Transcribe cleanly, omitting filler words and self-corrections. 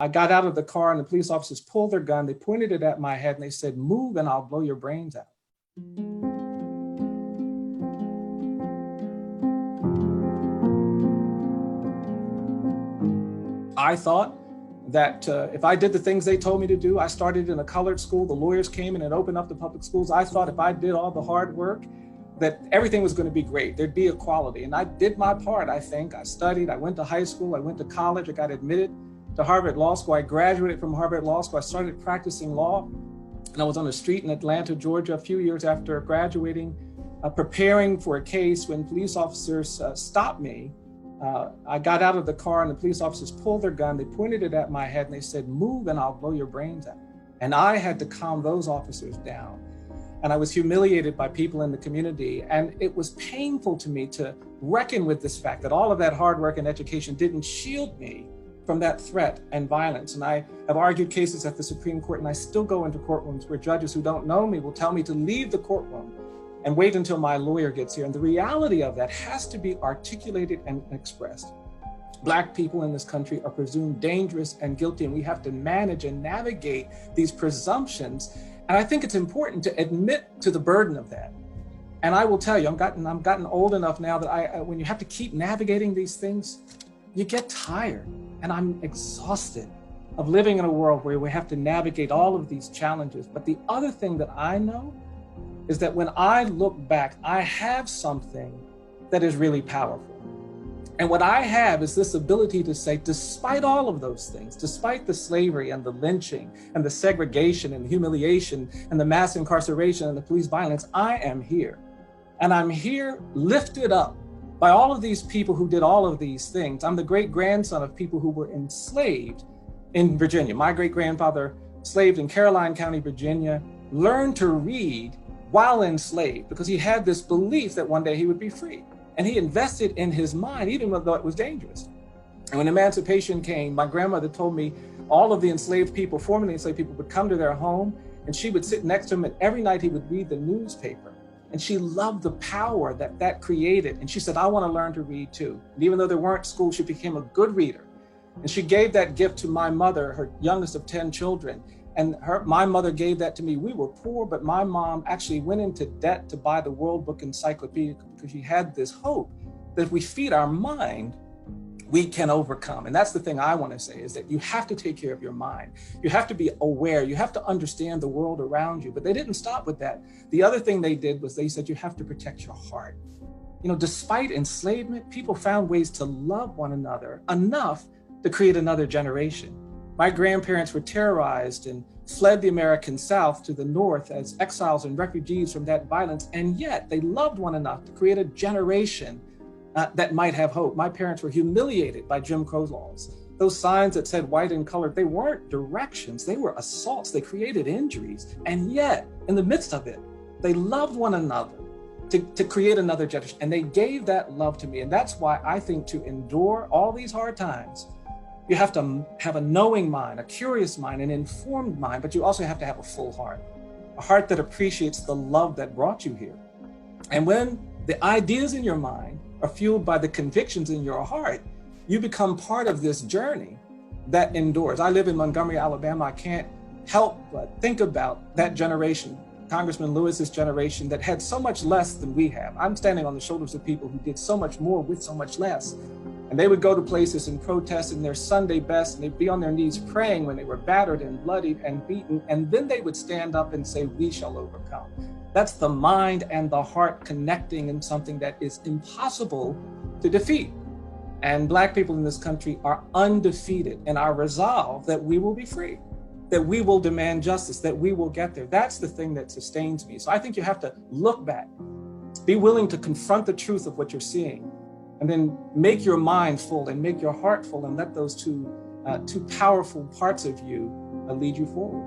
I got out of the car and the police officers pulled their gun. They pointed it at my head and they said, "Move and I'll blow your brains out." I thought that if I did the things they told me to do, I started in a colored school, the lawyers came in and opened up the public schools. I thought if I did all the hard work, that everything was going to be great. There'd be equality. And I did my part, I think. I studied, I went to high school, I went to college, I got admitted to Harvard Law School. I graduated from Harvard Law School. I started practicing law. And I was on the street in Atlanta, Georgia, a few years after graduating, preparing for a case when police officers stopped me. I got out of the car and the police officers pulled their gun. They pointed it at my head and they said, "Move and I'll blow your brains out." And I had to calm those officers down. And I was humiliated by people in the community. And it was painful to me to reckon with this fact that all of that hard work and education didn't shield me from that threat and violence. And I have argued cases at the Supreme Court, and I still go into courtrooms where judges who don't know me will tell me to leave the courtroom and wait until my lawyer gets here. And the reality of that has to be articulated and expressed. Black people in this country are presumed dangerous and guilty, and we have to manage and navigate these presumptions. And I think it's important to admit to the burden of that. And I will tell you, I've gotten old enough now that when you have to keep navigating these things, you get tired. And I'm exhausted of living in a world where we have to navigate all of these challenges. But the other thing that I know is that when I look back, I have something that is really powerful. And what I have is this ability to say, despite all of those things, despite the slavery and the lynching and the segregation and the humiliation and the mass incarceration and the police violence, I am here. And I'm here lifted up by all of these people who did all of these things. I'm the great grandson of people who were enslaved in Virginia. My great grandfather, enslaved in Caroline County, Virginia, learned to read while enslaved because he had this belief that one day he would be free. And he invested in his mind, even though it was dangerous. And when emancipation came, my grandmother told me all of the enslaved people, formerly enslaved people, would come to their home and she would sit next to him, and every night he would read the newspaper. And she loved the power that that created. And she said, "I want to learn to read too." And even though there weren't schools, she became a good reader. And she gave that gift to my mother, her youngest of 10 children. And my mother gave that to me. We were poor, but my mom actually went into debt to buy the World Book Encyclopedia because she had this hope that if we feed our mind, we can overcome. And that's the thing I want to say, is that you have to take care of your mind. You have to be aware. You have to understand the world around you. But they didn't stop with that. The other thing they did was they said you have to protect your heart. You know, despite enslavement, people found ways to love one another enough to create another generation. My grandparents were terrorized and fled the American South to the North as exiles and refugees from that violence. And yet they loved one enough to create a generation that might have hope. My parents were humiliated by Jim Crow laws. Those signs that said white and colored, they weren't directions, they were assaults. They created injuries. And yet, in the midst of it, they loved one another to create another generation. And they gave that love to me. And that's why I think to endure all these hard times, you have to have a knowing mind, a curious mind, an informed mind, but you also have to have a full heart, a heart that appreciates the love that brought you here. And when the ideas in your mind are fueled by the convictions in your heart, you become part of this journey that endures. I live in Montgomery, Alabama. I can't help but think about that generation, Congressman Lewis's generation, that had so much less than we have. I'm standing on the shoulders of people who did so much more with so much less. And they would go to places and protest in their Sunday best, and they'd be on their knees praying when they were battered and bloodied and beaten. And then they would stand up and say, "We shall overcome." That's the mind and the heart connecting in something that is impossible to defeat. And Black people in this country are undefeated in our resolve that we will be free, that we will demand justice, that we will get there. That's the thing that sustains me. So I think you have to look back, be willing to confront the truth of what you're seeing, and then make your mind full and make your heart full, and let those two powerful parts of you lead you forward.